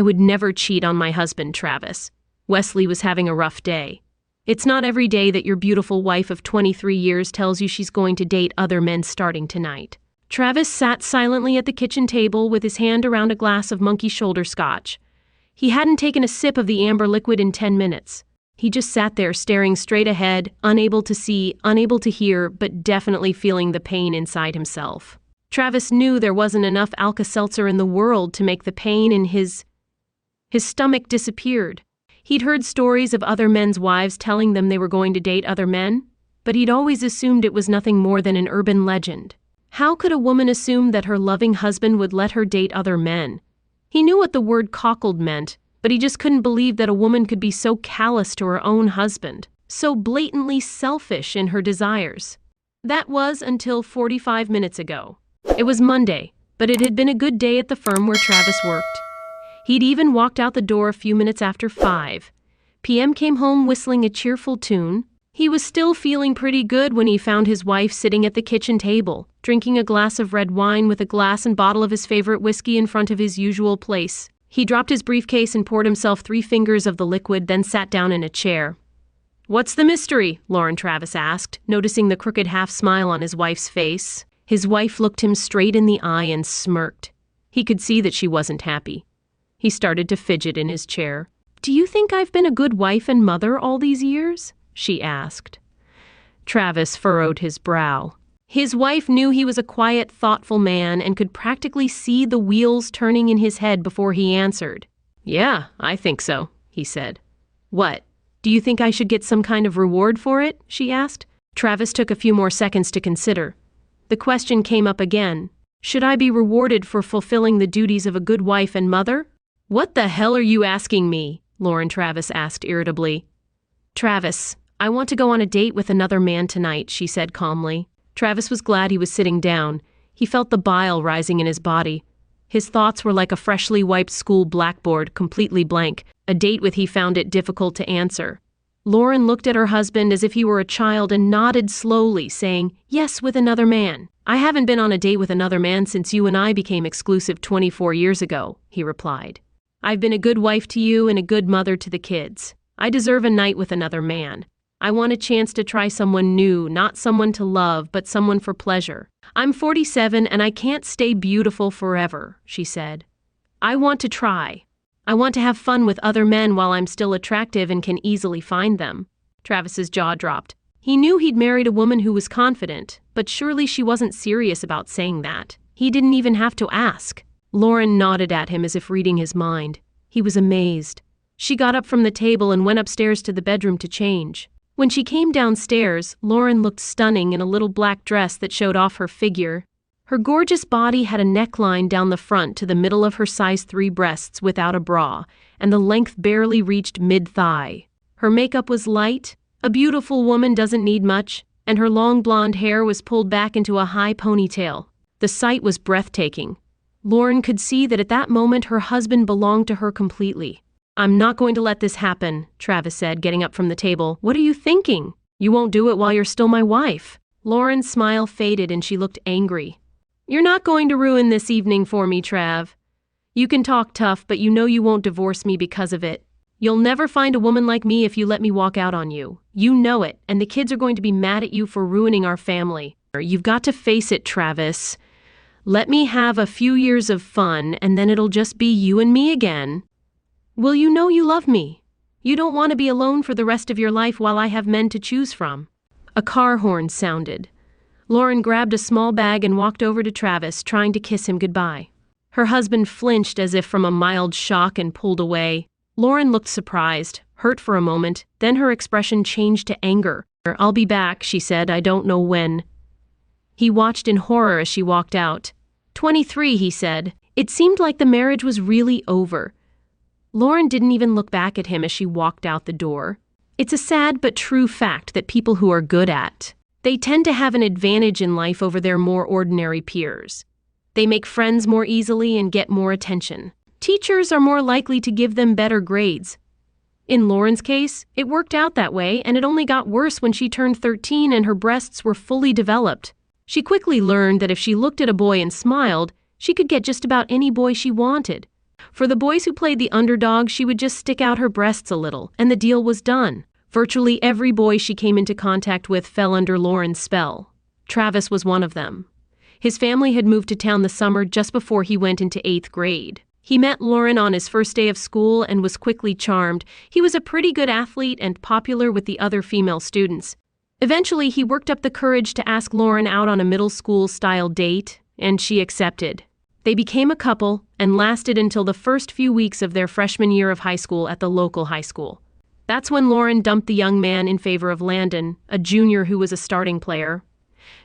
I would never cheat on my husband, Travis. Wesley was having a rough day. It's not every day that your beautiful wife of 23 years tells you she's going to date other men starting tonight. Travis sat silently at the kitchen table with his hand around a glass of monkey shoulder scotch. He hadn't taken a sip of the amber liquid in 10 minutes. He just sat there staring straight ahead, unable to see, unable to hear, but definitely feeling the pain inside himself. Travis knew there wasn't enough Alka-Seltzer in the world to make the pain in his stomach disappeared. He'd heard stories of other men's wives telling them they were going to date other men, but he'd always assumed it was nothing more than an urban legend. How could a woman assume that her loving husband would let her date other men? He knew what the word cockled meant, but he just couldn't believe that a woman could be so callous to her own husband, so blatantly selfish in her desires. That was until 45 minutes ago. It was Monday, but it had been a good day at the firm where Travis worked. He'd even walked out the door a few minutes after 5 p.m. came home whistling a cheerful tune. He was still feeling pretty good when he found his wife sitting at the kitchen table, drinking a glass of red wine with a glass and bottle of his favorite whiskey in front of his usual place. He dropped his briefcase and poured himself 3 fingers of the liquid, then sat down in a chair. "What's the mystery?" Lauren Travis asked, noticing the crooked half-smile on his wife's face. His wife looked him straight in the eye and smirked. He could see that she wasn't happy. He started to fidget in his chair. "Do you think I've been a good wife and mother all these years?" she asked. Travis furrowed his brow. His wife knew he was a quiet, thoughtful man and could practically see the wheels turning in his head before he answered. "Yeah, I think so," he said. "What? Do you think I should get some kind of reward for it?" she asked. Travis took a few more seconds to consider. The question came up again. "Should I be rewarded for fulfilling the duties of a good wife and mother?" "What the hell are you asking me?" Lauren Travis asked irritably. "Travis, I want to go on a date with another man tonight," she said calmly. Travis was glad he was sitting down. He felt the bile rising in his body. His thoughts were like a freshly wiped school blackboard, completely blank. A date with he found it difficult to answer. Lauren looked at her husband as if he were a child and nodded slowly, saying, "Yes, with another man." "I haven't been on a date with another man since you and I became exclusive 24 years ago," he replied. "I've been a good wife to you and a good mother to the kids. I deserve a night with another man. I want a chance to try someone new, not someone to love, but someone for pleasure. I'm 47 and I can't stay beautiful forever," she said. "I want to try. I want to have fun with other men while I'm still attractive and can easily find them." Travis's jaw dropped. He knew he'd married a woman who was confident, but surely she wasn't serious about saying that. He didn't even have to ask. Lauren nodded at him as if reading his mind. He was amazed. She got up from the table and went upstairs to the bedroom to change. When she came downstairs, Lauren looked stunning in a little black dress that showed off her figure. Her gorgeous body had a neckline down the front to the middle of her size 3 breasts without a bra, and the length barely reached mid-thigh. Her makeup was light. A beautiful woman doesn't need much, and her long blonde hair was pulled back into a high ponytail. The sight was breathtaking. Lauren could see that at that moment her husband belonged to her completely. "I'm not going to let this happen," Travis said, getting up from the table. "What are you thinking? You won't do it while you're still my wife." Lauren's smile faded and she looked angry. "You're not going to ruin this evening for me, Trav. You can talk tough, but you know you won't divorce me because of it. You'll never find a woman like me if you let me walk out on you. You know it, and the kids are going to be mad at you for ruining our family. You've got to face it, Travis. Let me have a few years of fun, and then it'll just be you and me again. Will you know you love me? You don't want to be alone for the rest of your life while I have men to choose from." A car horn sounded. Lauren grabbed a small bag and walked over to Travis, trying to kiss him goodbye. Her husband flinched as if from a mild shock and pulled away. Lauren looked surprised, hurt for a moment, then her expression changed to anger. "I'll be back," she said. "I don't know when." He watched in horror as she walked out. 23, he said. It seemed like the marriage was really over. Lauren didn't even look back at him as she walked out the door. It's a sad but true fact that people who are good at, they tend to have an advantage in life over their more ordinary peers. They make friends more easily and get more attention. Teachers are more likely to give them better grades. In Lauren's case, it worked out that way, and it only got worse when she turned 13 and her breasts were fully developed. She quickly learned that if she looked at a boy and smiled, she could get just about any boy she wanted. For the boys who played the underdog, she would just stick out her breasts a little, and the deal was done. Virtually every boy she came into contact with fell under Lauren's spell. Travis was one of them. His family had moved to town the summer just before he went into 8th grade. He met Lauren on his first day of school and was quickly charmed. He was a pretty good athlete and popular with the other female students. Eventually, he worked up the courage to ask Lauren out on a middle school-style date, and she accepted. They became a couple and lasted until the first few weeks of their freshman year of high school at the local high school. That's when Lauren dumped the young man in favor of Landon, a junior who was a starting player.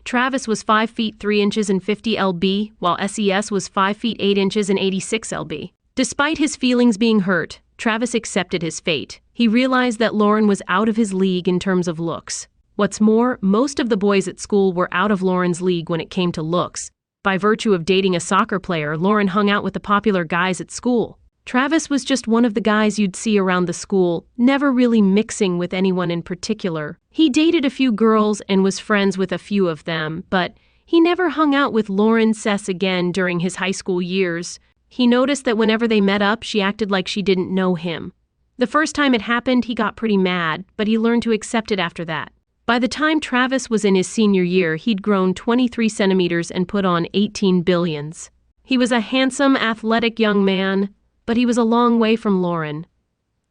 Travis was 5 feet 3 inches and 50 lb, while SES was 5 feet 8 inches and 86 lb. Despite his feelings being hurt, Travis accepted his fate. He realized that Lauren was out of his league in terms of looks. What's more, most of the boys at school were out of Lauren's league when it came to looks. By virtue of dating a soccer player, Lauren hung out with the popular guys at school. Travis was just one of the guys you'd see around the school, never really mixing with anyone in particular. He dated a few girls and was friends with a few of them, but he never hung out with Lauren Sess again during his high school years. He noticed that whenever they met up, she acted like she didn't know him. The first time it happened, he got pretty mad, but he learned to accept it after that. By the time Travis was in his senior year, he'd grown 23 centimeters and put on 18 billions. He was a handsome, athletic young man, but he was a long way from Lauren.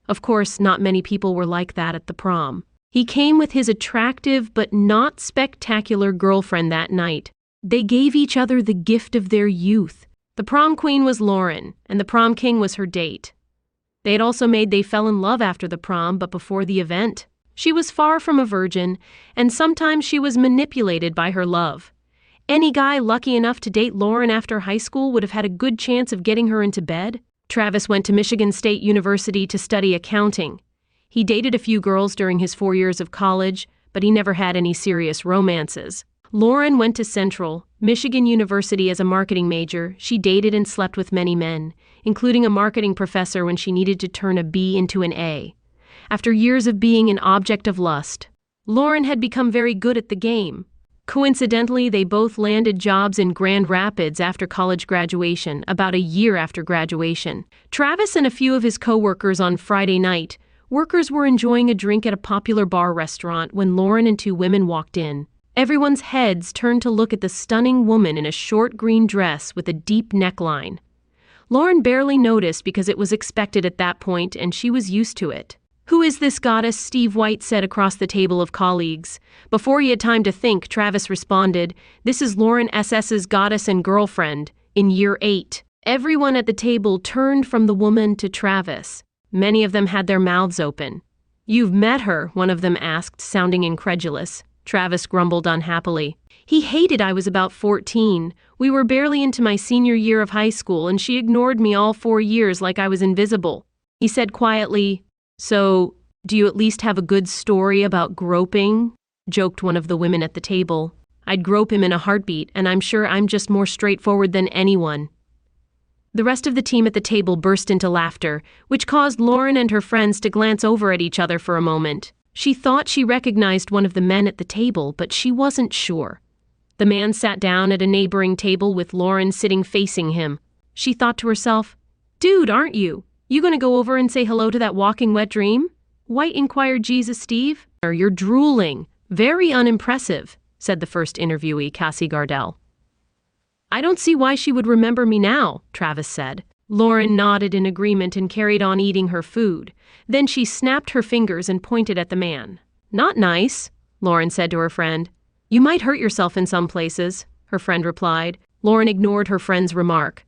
Of course, not many people were like that at the prom. He came with his attractive but not spectacular girlfriend that night. They gave each other the gift of their youth. The prom queen was Lauren, and the prom king was her date. They had also made they fell in love after the prom, but before the event. She was far from a virgin, and sometimes she was manipulated by her love. Any guy lucky enough to date Lauren after high school would have had a good chance of getting her into bed. Travis went to Michigan State University to study accounting. He dated a few girls during his 4 years of college, but he never had any serious romances. Lauren went to Central, Michigan University as a marketing major. She dated and slept with many men, including a marketing professor when she needed to turn a B into an A. After years of being an object of lust, Lauren had become very good at the game. Coincidentally, they both landed jobs in Grand Rapids after college graduation, about a year after graduation. Travis and a few of his coworkers on Friday night, workers were enjoying a drink at a popular bar restaurant when Lauren and 2 women walked in. Everyone's heads turned to look at the stunning woman in a short green dress with a deep neckline. Lauren barely noticed because it was expected at that point and she was used to it. "Who is this goddess?" Steve White said across the table of colleagues. Before he had time to think, Travis responded, "This is Lauren S.S.'s goddess and girlfriend, in year 8. Everyone at the table turned from the woman to Travis. Many of them had their mouths open. "You've met her?" one of them asked, sounding incredulous. Travis grumbled unhappily. "He hated I was about 14. We were barely into my senior year of high school, and she ignored me all 4 years like I was invisible." He said quietly, "So, do you at least have a good story about groping?" joked one of the women at the table. "I'd grope him in a heartbeat, and I'm sure I'm just more straightforward than anyone." The rest of the team at the table burst into laughter, which caused Lauren and her friends to glance over at each other for a moment. She thought she recognized one of the men at the table, but she wasn't sure. The man sat down at a neighboring table with Lauren sitting facing him. She thought to herself, "Dude, aren't you? You gonna go over and say hello to that walking wet dream?" White inquired Jesus Steve. "You're drooling. Very unimpressive," said the first interviewee, Cassie Gardell. "I don't see why she would remember me now," Travis said. Lauren nodded in agreement and carried on eating her food. Then she snapped her fingers and pointed at the man. "Not nice," Lauren said to her friend. "You might hurt yourself in some places," her friend replied. Lauren ignored her friend's remark.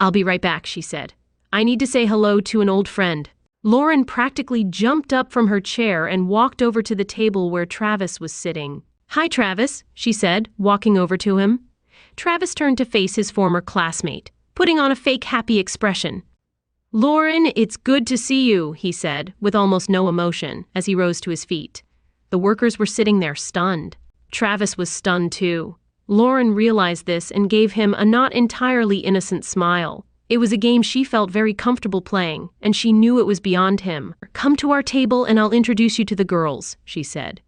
"I'll be right back," she said. "I need to say hello to an old friend." Lauren practically jumped up from her chair and walked over to the table where Travis was sitting. "Hi, Travis," she said, walking over to him. Travis turned to face his former classmate, putting on a fake happy expression. "Lauren, it's good to see you," he said, with almost no emotion, as he rose to his feet. The workers were sitting there stunned. Travis was stunned too. Lauren realized this and gave him a not entirely innocent smile. It was a game she felt very comfortable playing, and she knew it was beyond him. "Come to our table and I'll introduce you to the girls," she said.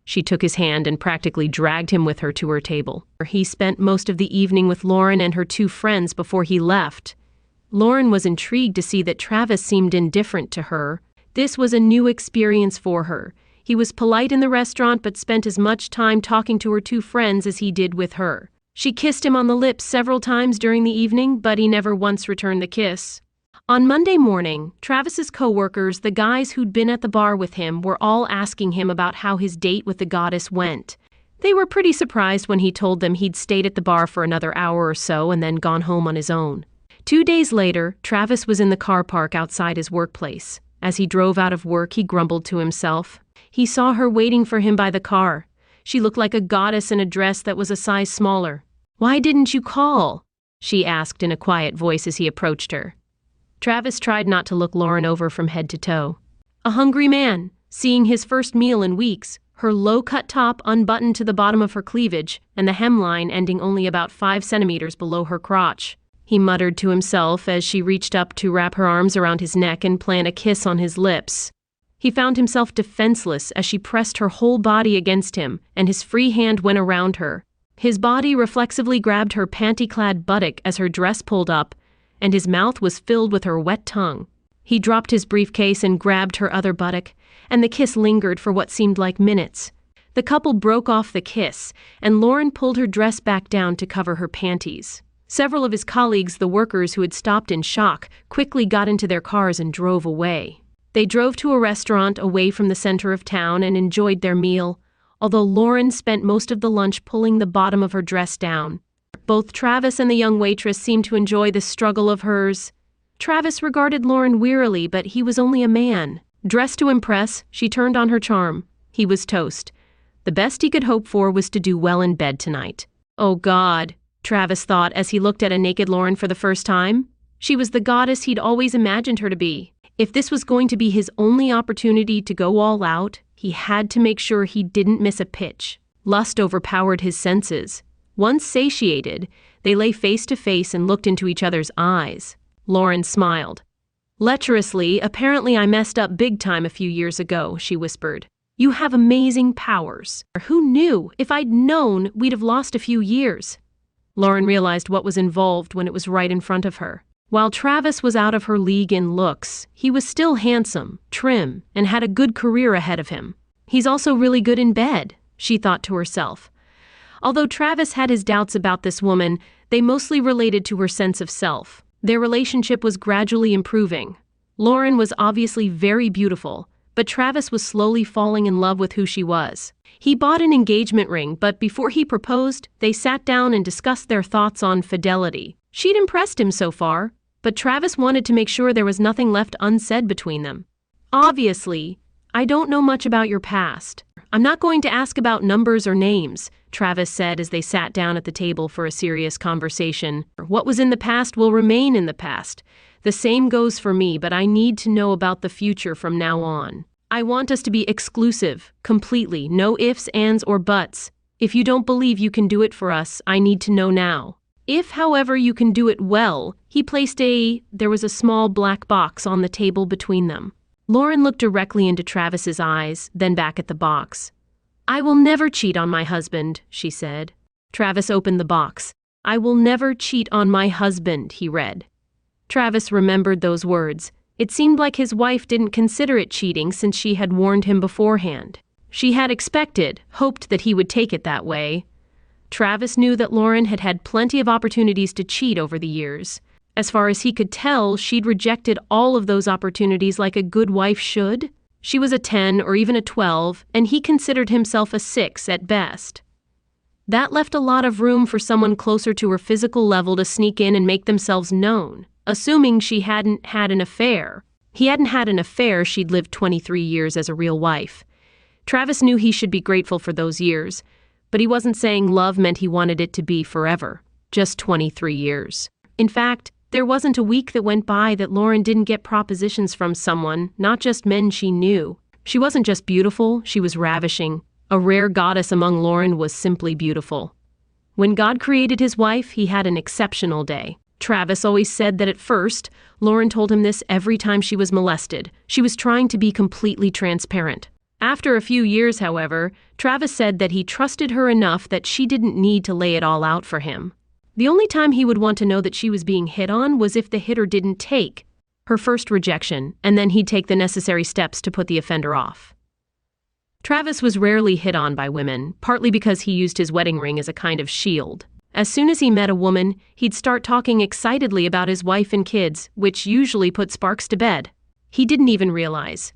She took his hand and practically dragged him with her to her table. He spent most of the evening with Lauren and her 2 friends before he left. Lauren was intrigued to see that Travis seemed indifferent to her. This was a new experience for her. He was polite in the restaurant but spent as much time talking to her two friends as he did with her. She kissed him on the lips several times during the evening, but he never once returned the kiss. On Monday morning, Travis's co-workers, the guys who'd been at the bar with him, were all asking him about how his date with the goddess went. They were pretty surprised when he told them he'd stayed at the bar for another hour or so and then gone home on his own. 2 days later, Travis was in the car park outside his workplace. As he drove out of work, he grumbled to himself. He saw her waiting for him by the car. She looked like a goddess in a dress that was a size smaller. "Why didn't you call?" she asked in a quiet voice as he approached her. Travis tried not to look Lauren over from head to toe. A hungry man, seeing his first meal in weeks, her low-cut top unbuttoned to the bottom of her cleavage and the hemline ending only about 5 centimeters below her crotch. He muttered to himself as she reached up to wrap her arms around his neck and plant a kiss on his lips. He found himself defenseless as she pressed her whole body against him, and his free hand went around her. His body reflexively grabbed her panty-clad buttock as her dress pulled up, and his mouth was filled with her wet tongue. He dropped his briefcase and grabbed her other buttock, and the kiss lingered for what seemed like minutes. The couple broke off the kiss, and Lauren pulled her dress back down to cover her panties. Several of his colleagues, the workers who had stopped in shock, quickly got into their cars and drove away. They drove to a restaurant away from the center of town and enjoyed their meal, although Lauren spent most of the lunch pulling the bottom of her dress down. Both Travis and the young waitress seemed to enjoy this struggle of hers. Travis regarded Lauren wearily, but he was only a man. Dressed to impress, she turned on her charm. He was toast. The best he could hope for was to do well in bed tonight. Oh God, Travis thought as he looked at a naked Lauren for the first time. She was the goddess he'd always imagined her to be. If this was going to be his only opportunity to go all out, he had to make sure he didn't miss a pitch. Lust overpowered his senses. Once satiated, they lay face to face and looked into each other's eyes. Lauren smiled. Lecherously, "Apparently I messed up big time a few years ago," she whispered. "You have amazing powers. Who knew? If I'd known, we'd have lost a few years." Lauren realized what was involved when it was right in front of her. While Travis was out of her league in looks, he was still handsome, trim, and had a good career ahead of him. He's also really good in bed, she thought to herself. Although Travis had his doubts about this woman, they mostly related to her sense of self. Their relationship was gradually improving. Lauren was obviously very beautiful, but Travis was slowly falling in love with who she was. He bought an engagement ring, but before he proposed, they sat down and discussed their thoughts on fidelity. She'd impressed him so far, but Travis wanted to make sure there was nothing left unsaid between them. "Obviously, I don't know much about your past. I'm not going to ask about numbers or names," Travis said as they sat down at the table for a serious conversation. "What was in the past will remain in the past. The same goes for me, but I need to know about the future from now on. I want us to be exclusive, completely, no ifs, ands, or buts. If you don't believe you can do it for us, I need to know now. If, however, you can do it well," he placed there was a small black box on the table between them. Lauren looked directly into Travis's eyes, then back at the box. "I will never cheat on my husband," she said. Travis opened the box. "I will never cheat on my husband," he read. Travis remembered those words. It seemed like his wife didn't consider it cheating since she had warned him beforehand. She had expected, hoped that he would take it that way. Travis knew that Lauren had had plenty of opportunities to cheat over the years. As far as he could tell, she'd rejected all of those opportunities like a good wife should. She was a 10 or even a 12, and he considered himself a 6 at best. That left a lot of room for someone closer to her physical level to sneak in and make themselves known, assuming she hadn't had an affair. He hadn't had an affair, she'd lived 23 years as a real wife. Travis knew he should be grateful for those years, but he wasn't saying love meant he wanted it to be forever, just 23 years. In fact, there wasn't a week that went by that Lauren didn't get propositions from someone, not just men she knew. She wasn't just beautiful, she was ravishing. A rare goddess among Lauren was simply beautiful. When God created his wife, he had an exceptional day. Travis always said that at first, Lauren told him this every time she was molested. She was trying to be completely transparent. After a few years, however, Travis said that he trusted her enough that she didn't need to lay it all out for him. The only time he would want to know that she was being hit on was if the hitter didn't take her first rejection, and then he'd take the necessary steps to put the offender off. Travis was rarely hit on by women, partly because he used his wedding ring as a kind of shield. As soon as he met a woman, he'd start talking excitedly about his wife and kids, which usually put sparks to bed. He didn't even realize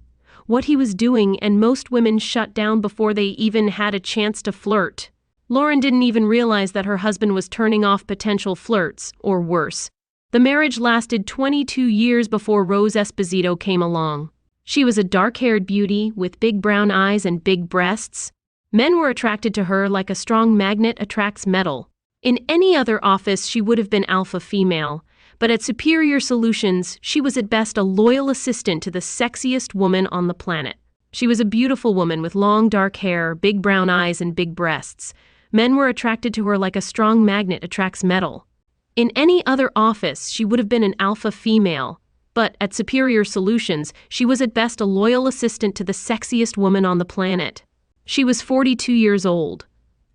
what he was doing, and most women shut down before they even had a chance to flirt. Lauren didn't even realize that her husband was turning off potential flirts, or worse. The marriage lasted 22 years before Rose Esposito came along. She was a dark-haired beauty with big brown eyes and big breasts. Men were attracted to her like a strong magnet attracts metal. In any other office, she would have been alpha female, but at Superior Solutions, she was at best a loyal assistant to the sexiest woman on the planet. She was a beautiful woman with long dark hair, big brown eyes, and big breasts. Men were attracted to her like a strong magnet attracts metal. In any other office, she would have been an alpha female, but at Superior Solutions, she was at best a loyal assistant to the sexiest woman on the planet. She was 42 years old.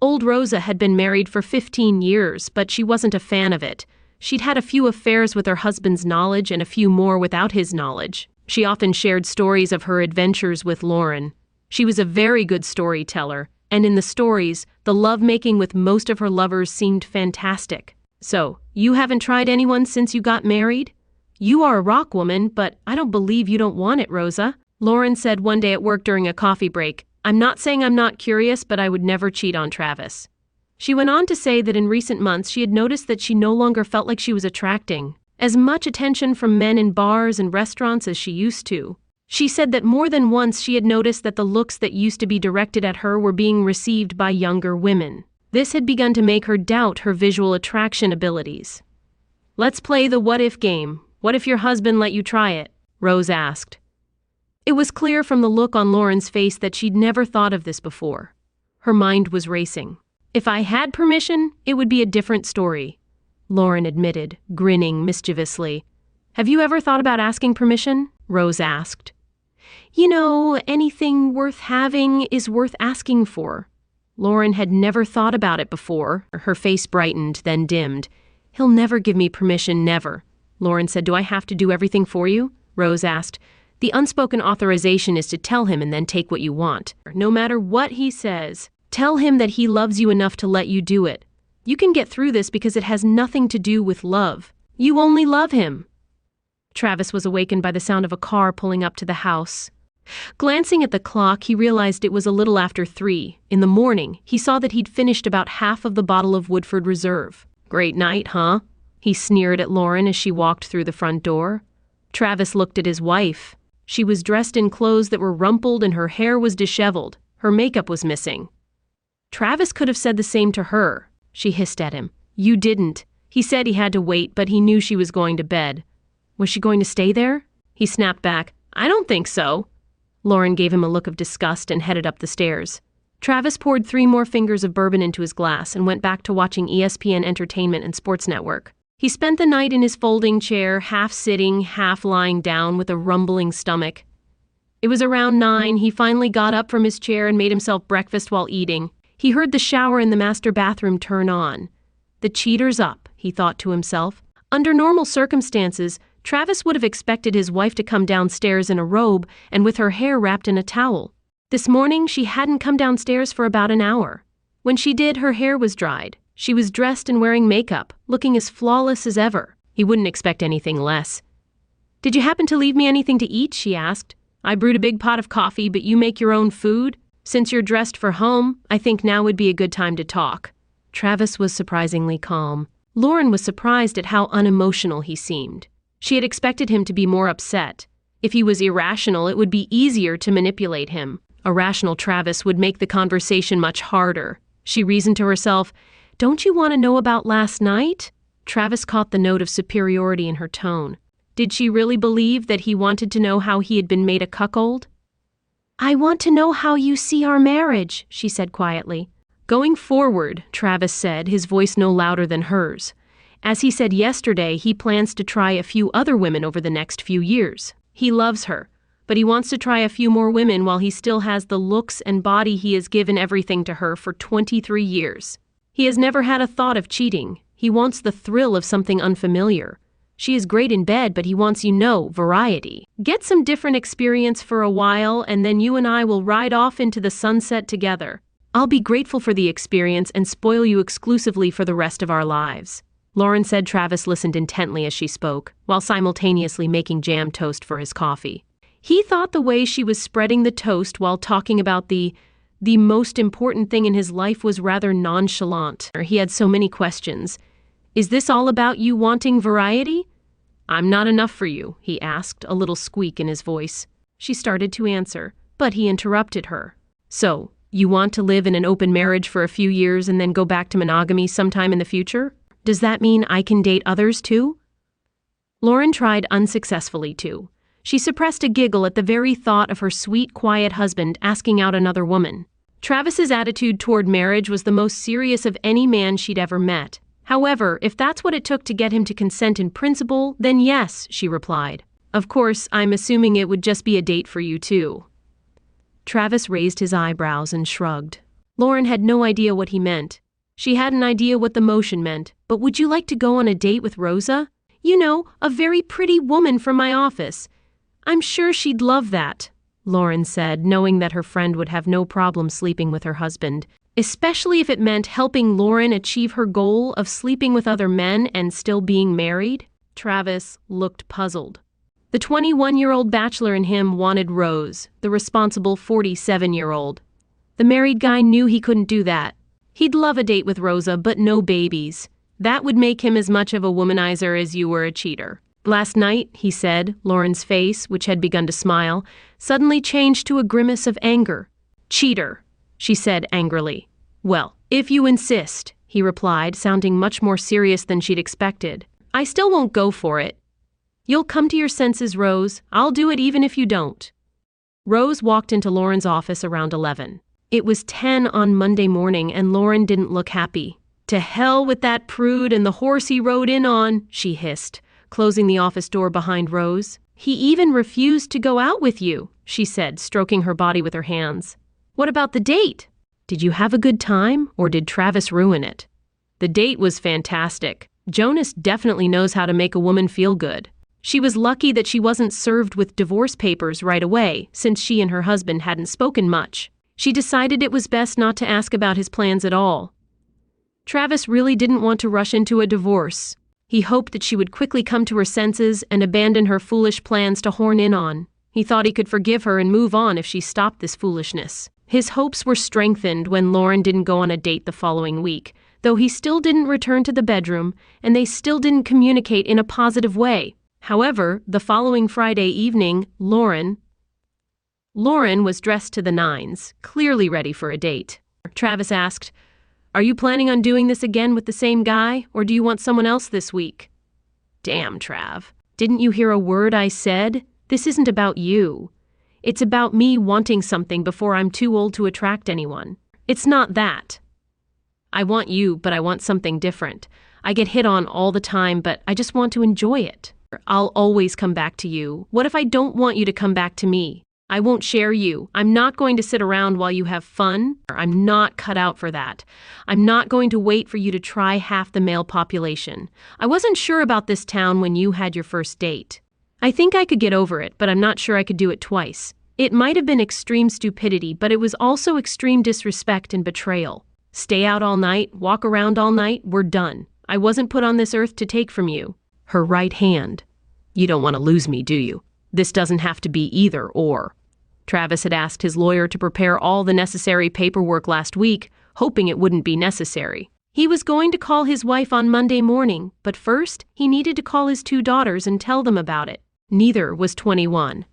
Old Rosa had been married for 15 years, but she wasn't a fan of it. She'd had a few affairs with her husband's knowledge and a few more without his knowledge. She often shared stories of her adventures with Lauren. She was a very good storyteller, and in the stories, the lovemaking with most of her lovers seemed fantastic. So, you haven't tried anyone since you got married? You are a rock woman, but I don't believe you don't want it, Rosa. Lauren said one day at work during a coffee break. I'm not saying I'm not curious, but I would never cheat on Travis. She went on to say that in recent months she had noticed that she no longer felt like she was attracting as much attention from men in bars and restaurants as she used to. She said that more than once she had noticed that the looks that used to be directed at her were being received by younger women. This had begun to make her doubt her visual attraction abilities. Let's play the what-if game. What if your husband let you try it? Rose asked. It was clear from the look on Lauren's face that she'd never thought of this before. Her mind was racing. If I had permission, it would be a different story, Lauren admitted, grinning mischievously. Have you ever thought about asking permission? Rose asked. You know, anything worth having is worth asking for. Lauren had never thought about it before. Her face brightened, then dimmed. He'll never give me permission, never. Lauren said, Do I have to do everything for you? Rose asked. The unspoken authorization is to tell him and then take what you want. No matter what he says, tell him that he loves you enough to let you do it. You can get through this because it has nothing to do with love. You only love him. Travis was awakened by the sound of a car pulling up to the house. Glancing at the clock, he realized it was a little after 3. In the morning, he saw that he'd finished about half of the bottle of Woodford Reserve. Great night, huh? He sneered at Lauren as she walked through the front door. Travis looked at his wife. She was dressed in clothes that were rumpled and her hair was disheveled. Her makeup was missing. Travis could have said the same to her. She hissed at him. You didn't. He said he had to wait, but he knew she was going to bed. Was she going to stay there? He snapped back. I don't think so. Lauren gave him a look of disgust and headed up the stairs. Travis poured 3 more fingers of bourbon into his glass and went back to watching ESPN Entertainment and Sports Network. He spent the night in his folding chair, half sitting, half lying down with a rumbling stomach. It was around 9. He finally got up from his chair and made himself breakfast while eating. He heard the shower in the master bathroom turn on. The cheater's up, he thought to himself. Under normal circumstances, Travis would have expected his wife to come downstairs in a robe and with her hair wrapped in a towel. This morning, she hadn't come downstairs for about an hour. When she did, her hair was dried. She was dressed and wearing makeup, looking as flawless as ever. He wouldn't expect anything less. Did you happen to leave me anything to eat? She asked. I brewed a big pot of coffee, but you make your own food? Since you're dressed for home, I think now would be a good time to talk. Travis was surprisingly calm. Lauren was surprised at how unemotional he seemed. She had expected him to be more upset. If he was irrational, it would be easier to manipulate him. A rational Travis would make the conversation much harder. She reasoned to herself, Don't you want to know about last night? Travis caught the note of superiority in her tone. Did she really believe that he wanted to know how he had been made a cuckold? I want to know how you see our marriage, she said quietly. Going forward, Travis said, his voice no louder than hers. As he said yesterday, he plans to try a few other women over the next few years. He loves her, but he wants to try a few more women while he still has the looks and body he has given everything to her for 23 years. He has never had a thought of cheating. He wants the thrill of something unfamiliar. She is great in bed, but he wants, variety. Get some different experience for a while, and then you and I will ride off into the sunset together. I'll be grateful for the experience and spoil you exclusively for the rest of our lives. Lauren said. Travis listened intently as she spoke, while simultaneously making jam toast for his coffee. He thought the way she was spreading the toast while talking about the most important thing in his life was rather nonchalant. He had so many questions. Is this all about you wanting variety? I'm not enough for you, he asked, a little squeak in his voice. She started to answer, but he interrupted her. So, you want to live in an open marriage for a few years and then go back to monogamy sometime in the future? Does that mean I can date others too? Lauren tried unsuccessfully to. She suppressed a giggle at the very thought of her sweet, quiet husband asking out another woman. Travis's attitude toward marriage was the most serious of any man she'd ever met. However, if that's what it took to get him to consent in principle, then yes, she replied. Of course, I'm assuming it would just be a date for you too. Travis raised his eyebrows and shrugged. Lauren had no idea what he meant. She had an idea what the motion meant, but would you like to go on a date with Rosa? You know, a very pretty woman from my office. I'm sure she'd love that, Lauren said, knowing that her friend would have no problem sleeping with her husband, especially if it meant helping Lauren achieve her goal of sleeping with other men and still being married. Travis looked puzzled. The 21-year-old bachelor in him wanted Rose, the responsible 47-year-old. The married guy knew he couldn't do that. He'd love a date with Rosa, but no babies. That would make him as much of a womanizer as you were a cheater. Last night, he said, Lauren's face, which had begun to smile, suddenly changed to a grimace of anger. Cheater, she said angrily. Well, if you insist, he replied, sounding much more serious than she'd expected. I still won't go for it. You'll come to your senses, Rose. I'll do it even if you don't. Rose walked into Lauren's office around 11. It was 10 on Monday morning, and Lauren didn't look happy. To hell with that prude and the horse he rode in on, she hissed, closing the office door behind Rose. He even refused to go out with you, she said, stroking her body with her hands. What about the date? Did you have a good time, or did Travis ruin it? The date was fantastic. Jonas definitely knows how to make a woman feel good. She was lucky that she wasn't served with divorce papers right away, since she and her husband hadn't spoken much. She decided it was best not to ask about his plans at all. Travis really didn't want to rush into a divorce. He hoped that she would quickly come to her senses and abandon her foolish plans to horn in on. He thought he could forgive her and move on if she stopped this foolishness. His hopes were strengthened when Lauren didn't go on a date the following week, though he still didn't return to the bedroom, and they still didn't communicate in a positive way. However, the following Friday evening, Lauren was dressed to the nines, clearly ready for a date. Travis asked, Are you planning on doing this again with the same guy, or do you want someone else this week? Damn, Trav. Didn't you hear a word I said? This isn't about you. It's about me wanting something before I'm too old to attract anyone. It's not that. I want you, but I want something different. I get hit on all the time, but I just want to enjoy it. I'll always come back to you. What if I don't want you to come back to me? I won't share you. I'm not going to sit around while you have fun. I'm not cut out for that. I'm not going to wait for you to try half the male population. I wasn't sure about this town when you had your first date. I think I could get over it, but I'm not sure I could do it twice. It might have been extreme stupidity, but it was also extreme disrespect and betrayal. Stay out all night, walk around all night, we're done. I wasn't put on this earth to take from you. Her right hand. You don't want to lose me, do you? This doesn't have to be either or. Travis had asked his lawyer to prepare all the necessary paperwork last week, hoping it wouldn't be necessary. He was going to call his wife on Monday morning, but first, he needed to call his 2 daughters and tell them about it. Neither was 21.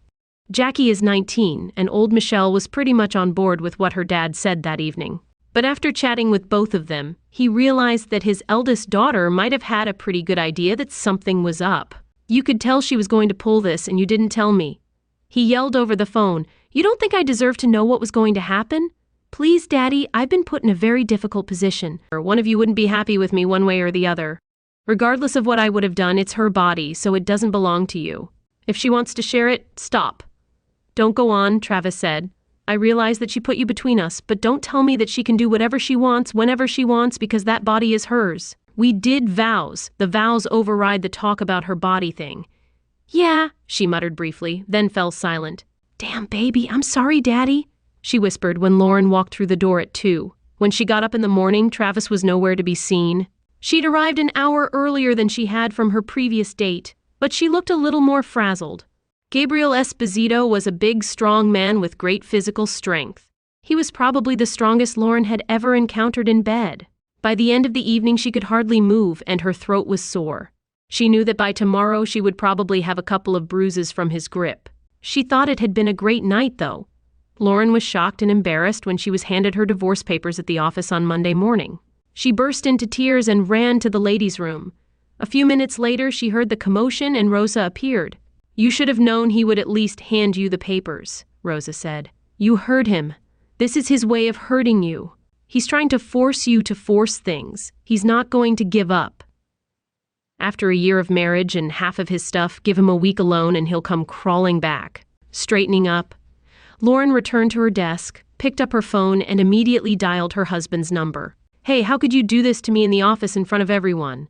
Jackie is 19, and old Michelle was pretty much on board with what her dad said that evening. But after chatting with both of them, he realized that his eldest daughter might have had a pretty good idea that something was up. You could tell she was going to pull this, and you didn't tell me. He yelled over the phone, You don't think I deserve to know what was going to happen? Please, Daddy, I've been put in a very difficult position. One of you wouldn't be happy with me one way or the other. Regardless of what I would have done, it's her body, so it doesn't belong to you. If she wants to share it, stop. Don't go on, Travis said. I realize that she put you between us, but don't tell me that she can do whatever she wants, whenever she wants, because that body is hers. We did vows. The vows override the talk about her body thing. Yeah, she muttered briefly, then fell silent. Damn, baby, I'm sorry, Daddy, she whispered when Lauren walked through the door at 2. When she got up in the morning, Travis was nowhere to be seen. She'd arrived an hour earlier than she had from her previous date, but she looked a little more frazzled. Gabriel Esposito was a big, strong man with great physical strength. He was probably the strongest Lauren had ever encountered in bed. By the end of the evening, she could hardly move, and her throat was sore. She knew that by tomorrow she would probably have a couple of bruises from his grip. She thought it had been a great night, though. Lauren was shocked and embarrassed when she was handed her divorce papers at the office on Monday morning. She burst into tears and ran to the ladies' room. A few minutes later, she heard the commotion and Rosa appeared. You should have known he would at least hand you the papers, Rosa said. You heard him. This is his way of hurting you. He's trying to force you to force things. He's not going to give up. After a year of marriage and half of his stuff, give him a week alone and he'll come crawling back. Straightening up, Lauren returned to her desk, picked up her phone, and immediately dialed her husband's number. Hey, how could you do this to me in the office in front of everyone?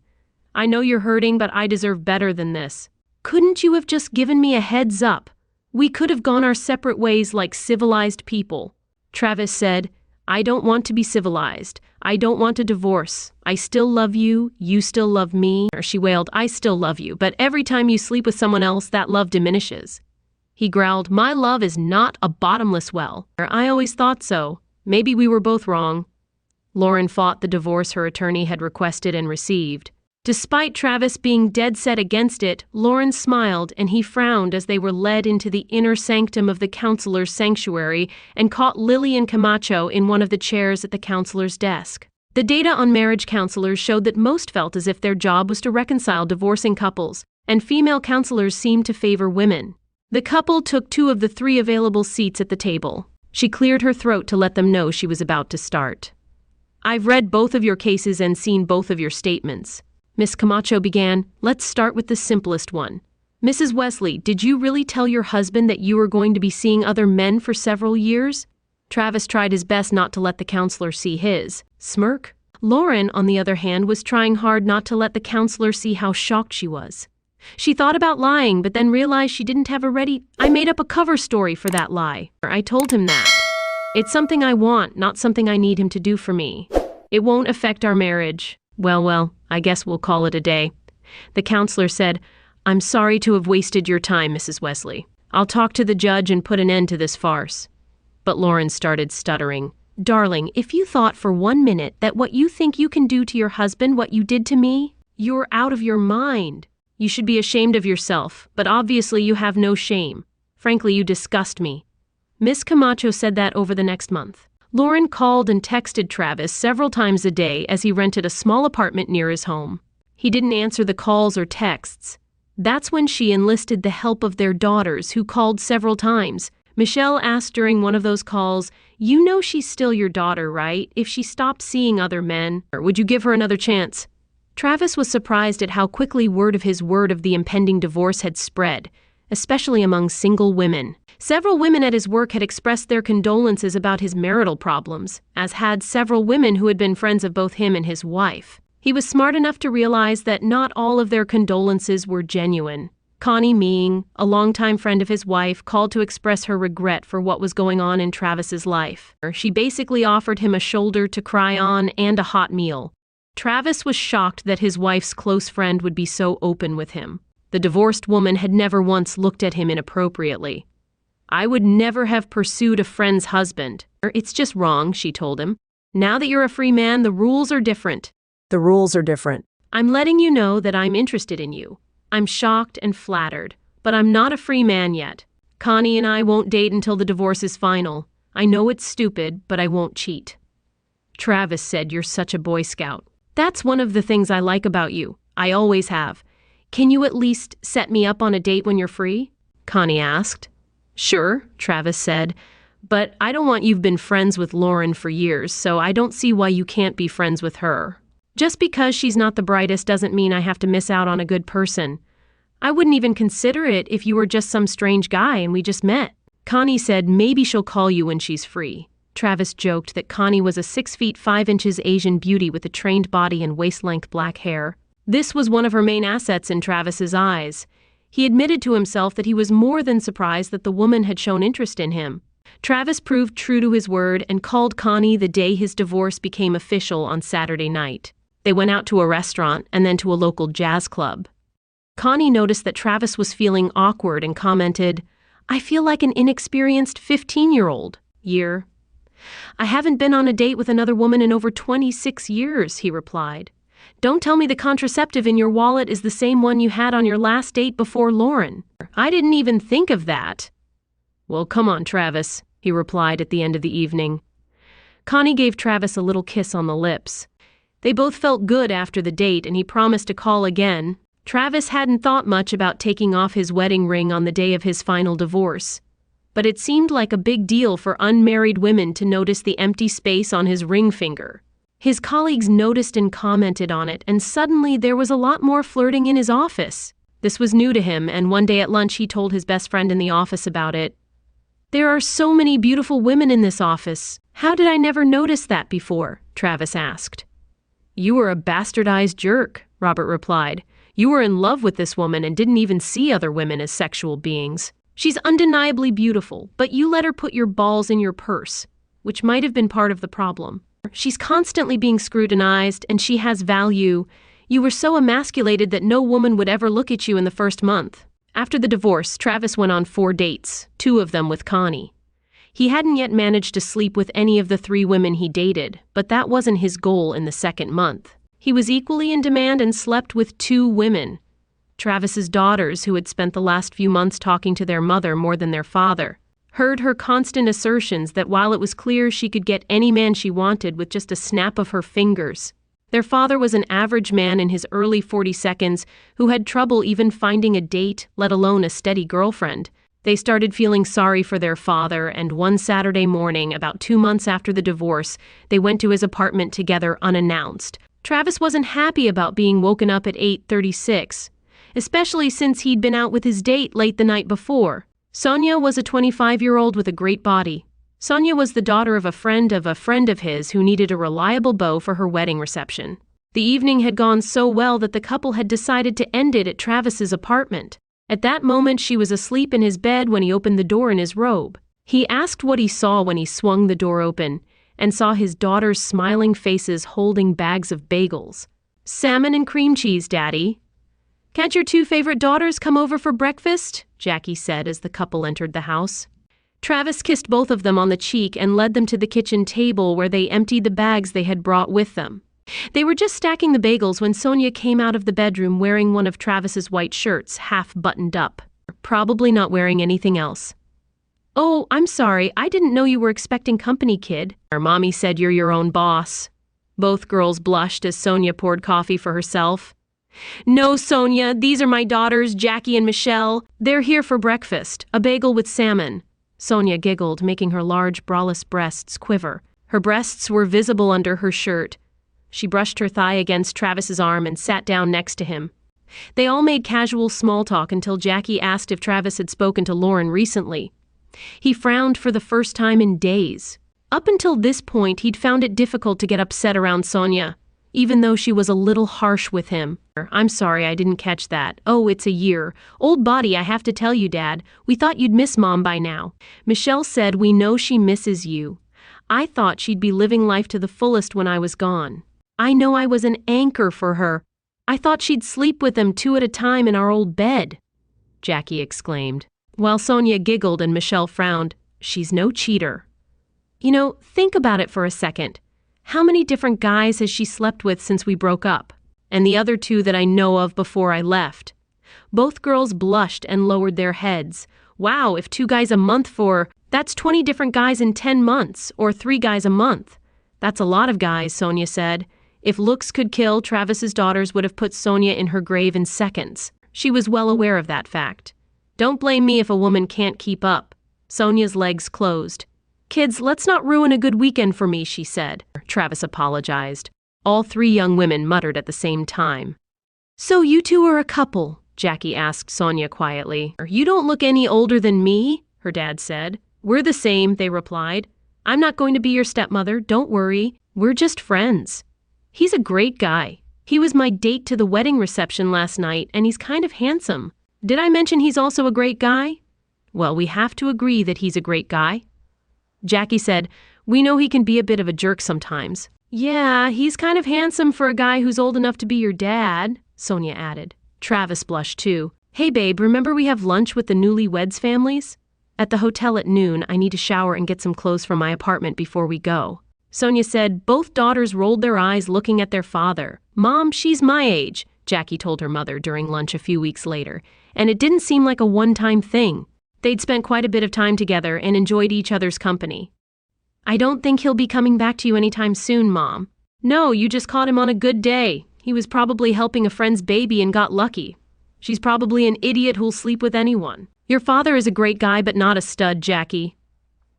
I know you're hurting, but I deserve better than this. Couldn't you have just given me a heads up? We could have gone our separate ways like civilized people. Travis said, I don't want to be civilized. I don't want a divorce. I still love you. You still love me. Or she wailed, I still love you, but every time you sleep with someone else, that love diminishes. He growled, my love is not a bottomless well. I always thought so. Maybe we were both wrong. Lauren fought the divorce her attorney had requested and received. Despite Travis being dead set against it, Lauren smiled and he frowned as they were led into the inner sanctum of the counselor's sanctuary and caught Lily and Camacho in one of the chairs at the counselor's desk. The data on marriage counselors showed that most felt as if their job was to reconcile divorcing couples, and female counselors seemed to favor women. The couple took 2 of the 3 available seats at the table. She cleared her throat to let them know she was about to start. I've read both of your cases and seen both of your statements. Miss Camacho began, let's start with the simplest one. Mrs. Wesley, did you really tell your husband that you were going to be seeing other men for several years? Travis tried his best not to let the counselor see his smirk. Lauren, on the other hand, was trying hard not to let the counselor see how shocked she was. She thought about lying, but then realized she didn't have a ready. I made up a cover story for that lie. I told him that. It's something I want, not something I need him to do for me. It won't affect our marriage. Well, I guess we'll call it a day. The counselor said, I'm sorry to have wasted your time, Mrs. Wesley. I'll talk to the judge and put an end to this farce. But Lauren started stuttering. Darling, if you thought for 1 minute that what you think you can do to your husband what you did to me, you're out of your mind. You should be ashamed of yourself, but obviously you have no shame. Frankly, you disgust me. Miss Camacho said that over the next month. Lauren called and texted Travis several times a day as he rented a small apartment near his home. He didn't answer the calls or texts. That's when she enlisted the help of their daughters, who called several times. Michelle asked during one of those calls, you know she's still your daughter, right? If she stopped seeing other men, or would you give her another chance? Travis was surprised at how quickly word of the impending divorce had spread, especially among single women. Several women at his work had expressed their condolences about his marital problems, as had several women who had been friends of both him and his wife. He was smart enough to realize that not all of their condolences were genuine. Connie Meing, a longtime friend of his wife, called to express her regret for what was going on in Travis's life. She basically offered him a shoulder to cry on and a hot meal. Travis was shocked that his wife's close friend would be so open with him. The divorced woman had never once looked at him inappropriately. I would never have pursued a friend's husband. It's just wrong, she told him. Now that you're a free man, the rules are different. The rules are different. I'm letting you know that I'm interested in you. I'm shocked and flattered, but I'm not a free man yet. Connie and I won't date until the divorce is final. I know it's stupid, but I won't cheat. Travis said, you're such a Boy Scout. That's one of the things I like about you. I always have. Can you at least set me up on a date when you're free? Connie asked. Sure, Travis said, but I don't want you've been friends with Lauren for years, so I don't see why you can't be friends with her. Just because she's not the brightest doesn't mean I have to miss out on a good person. I wouldn't even consider it if you were just some strange guy and we just met. Connie said maybe she'll call you when she's free. Travis joked that Connie was a 6 feet 5 inches Asian beauty with a trained body and waist-length black hair. This was one of her main assets in Travis's eyes. He admitted to himself that he was more than surprised that the woman had shown interest in him. Travis proved true to his word and called Connie the day his divorce became official on Saturday night. They went out to a restaurant and then to a local jazz club. Connie noticed that Travis was feeling awkward and commented, "I feel like an inexperienced 15-year-old. I haven't been on a date with another woman in over 26 years, he replied. Don't tell me the contraceptive in your wallet is the same one you had on your last date before Lauren. I didn't even think of that. Well, come on, Travis, he replied at the end of the evening. Connie gave Travis a little kiss on the lips. They both felt good after the date, and he promised to call again. Travis hadn't thought much about taking off his wedding ring on the day of his final divorce, but it seemed like a big deal for unmarried women to notice the empty space on his ring finger. His colleagues noticed and commented on it, and suddenly there was a lot more flirting in his office. This was new to him, and one day at lunch he told his best friend in the office about it. There are so many beautiful women in this office. How did I never notice that before? Travis asked. You were a bastardized jerk, Robert replied. You were in love with this woman and didn't even see other women as sexual beings. She's undeniably beautiful, but you let her put your balls in your purse, which might have been part of the problem. She's constantly being scrutinized, and she has value. You were so emasculated that no woman would ever look at you in the first month. After the divorce, Travis went on 4 dates, 2 of them with Connie. He hadn't yet managed to sleep with any of the 3 women he dated, but that wasn't his goal in the second month. He was equally in demand and slept with 2 women. Travis's daughters, who had spent the last few months talking to their mother more than their father, heard her constant assertions that while it was clear she could get any man she wanted with just a snap of her fingers, their father was an average man in his early 42s who had trouble even finding a date, let alone a steady girlfriend. They started feeling sorry for their father, and one Saturday morning, about 2 months after the divorce, they went to his apartment together unannounced. Travis wasn't happy about being woken up at 8:36, especially since he'd been out with his date late the night before. Sonia was a 25-year-old with a great body. Sonia was the daughter of a friend of his who needed a reliable beau for her wedding reception. The evening had gone so well that the couple had decided to end it at Travis's apartment. At that moment, she was asleep in his bed when he opened the door in his robe. He asked what he saw when he swung the door open and saw his daughter's smiling faces holding bags of bagels. Salmon and cream cheese, Daddy. Can't your 2 favorite daughters come over for breakfast? Jackie said as the couple entered the house. Travis kissed both of them on the cheek and led them to the kitchen table where they emptied the bags they had brought with them. They were just stacking the bagels when Sonia came out of the bedroom wearing one of Travis's white shirts, half buttoned up, probably not wearing anything else. Oh, I'm sorry, I didn't know you were expecting company, kid. Her mommy said you're your own boss. Both girls blushed as Sonia poured coffee for herself. No, Sonia, these are my daughters, Jackie and Michelle. They're here for breakfast, a bagel with salmon. Sonia giggled, making her large, braless breasts quiver. Her breasts were visible under her shirt. She brushed her thigh against Travis's arm and sat down next to him. They all made casual small talk until Jackie asked if Travis had spoken to Lauren recently. He frowned for the first time in days. Up until this point, he'd found it difficult to get upset around Sonia, even though she was a little harsh with him. I'm sorry, I didn't catch that. Oh, it's a year. Old body, I have to tell you, Dad. We thought you'd miss Mom by now. Michelle said we know she misses you. I thought she'd be living life to the fullest when I was gone. I know I was an anchor for her. I thought she'd sleep with them 2 at a time in our old bed, Jackie exclaimed. While Sonia giggled and Michelle frowned, she's no cheater. You know, think about it for a second. How many different guys has she slept with since we broke up? And the other 2 that I know of before I left. Both girls blushed and lowered their heads. Wow, if 2 guys a month that's 20 different guys in 10 months, or 3 guys a month. That's a lot of guys, Sonia said. If looks could kill, Travis's daughters would have put Sonia in her grave in seconds. She was well aware of that fact. Don't blame me if a woman can't keep up. Sonia's legs closed. Kids, let's not ruin a good weekend for me, she said. Travis apologized. All 3 young women muttered at the same time. So you 2 are a couple, Jackie asked Sonia quietly. You don't look any older than me, her dad said. We're the same, they replied. I'm not going to be your stepmother, don't worry. We're just friends. He's a great guy. He was my date to the wedding reception last night, and he's kind of handsome. Did I mention he's also a great guy? Well, we have to agree that he's a great guy. Jackie said, we know he can be a bit of a jerk sometimes. Yeah, he's kind of handsome for a guy who's old enough to be your dad, Sonia added. Travis blushed too. Hey babe, remember we have lunch with the newlyweds families? At the hotel at noon, I need to shower and get some clothes from my apartment before we go. Sonia said. Both daughters rolled their eyes looking at their father. Mom, she's my age, Jackie told her mother during lunch a few weeks later, and it didn't seem like a one-time thing. They'd spent quite a bit of time together and enjoyed each other's company. I don't think he'll be coming back to you anytime soon, Mom. No, you just caught him on a good day. He was probably helping a friend's baby and got lucky. She's probably an idiot who'll sleep with anyone. Your father is a great guy but not a stud, Jackie.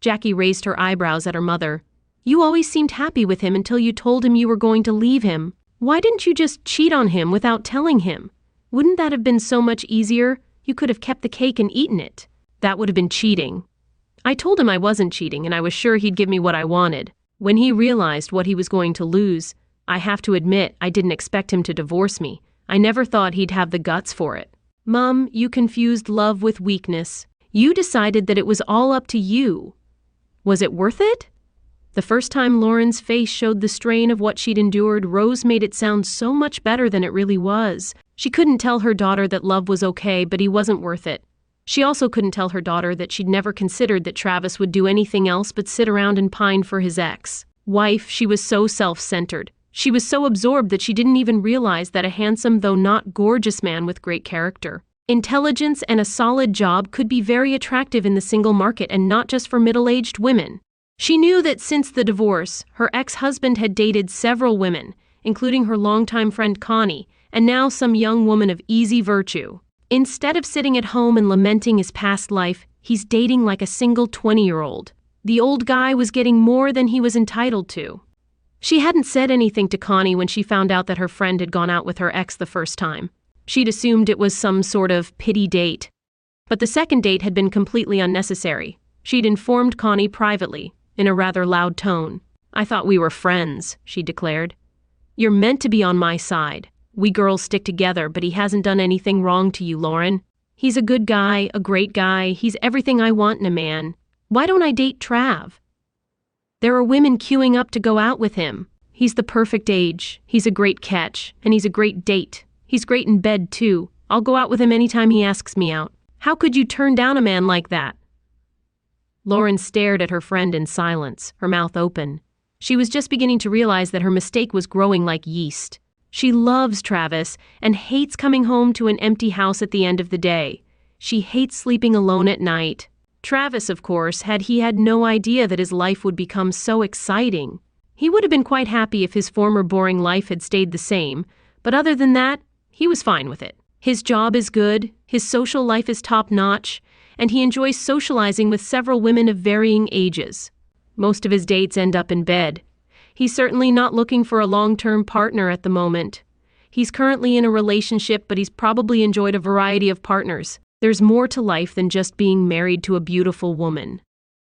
Jackie raised her eyebrows at her mother. You always seemed happy with him until you told him you were going to leave him. Why didn't you just cheat on him without telling him? Wouldn't that have been so much easier? You could have kept the cake and eaten it. That would have been cheating. I told him I wasn't cheating and I was sure he'd give me what I wanted. When he realized what he was going to lose, I have to admit I didn't expect him to divorce me. I never thought he'd have the guts for it. Mom, you confused love with weakness. You decided that it was all up to you. Was it worth it? The first time Lauren's face showed the strain of what she'd endured, Rose made it sound so much better than it really was. She couldn't tell her daughter that love was okay, but he wasn't worth it. She also couldn't tell her daughter that she'd never considered that Travis would do anything else but sit around and pine for his ex. Wife, she was so self-centered. She was so absorbed that she didn't even realize that a handsome though not gorgeous man with great character, intelligence, and a solid job could be very attractive in the single market and not just for middle-aged women. She knew that since the divorce, her ex-husband had dated several women, including her longtime friend Connie, and now some young woman of easy virtue. Instead of sitting at home and lamenting his past life, he's dating like a single 20-year-old. The old guy was getting more than he was entitled to. She hadn't said anything to Connie when she found out that her friend had gone out with her ex the first time. She'd assumed it was some sort of pity date. But the second date had been completely unnecessary. She'd informed Connie privately, in a rather loud tone. I thought we were friends, she declared. You're meant to be on my side. We girls stick together, but he hasn't done anything wrong to you, Lauren. He's a good guy, a great guy. He's everything I want in a man. Why don't I date Trav? There are women queuing up to go out with him. He's the perfect age. He's a great catch, and he's a great date. He's great in bed, too. I'll go out with him anytime he asks me out. How could you turn down a man like that? Lauren stared at her friend in silence, her mouth open. She was just beginning to realize that her mistake was growing like yeast. She loves Travis and hates coming home to an empty house at the end of the day. She hates sleeping alone at night. Travis, of course, had no idea that his life would become so exciting. He would have been quite happy if his former boring life had stayed the same, but other than that, he was fine with it. His job is good, his social life is top-notch, and he enjoys socializing with several women of varying ages. Most of his dates end up in bed. He's certainly not looking for a long-term partner at the moment. He's currently in a relationship, but he's probably enjoyed a variety of partners. There's more to life than just being married to a beautiful woman.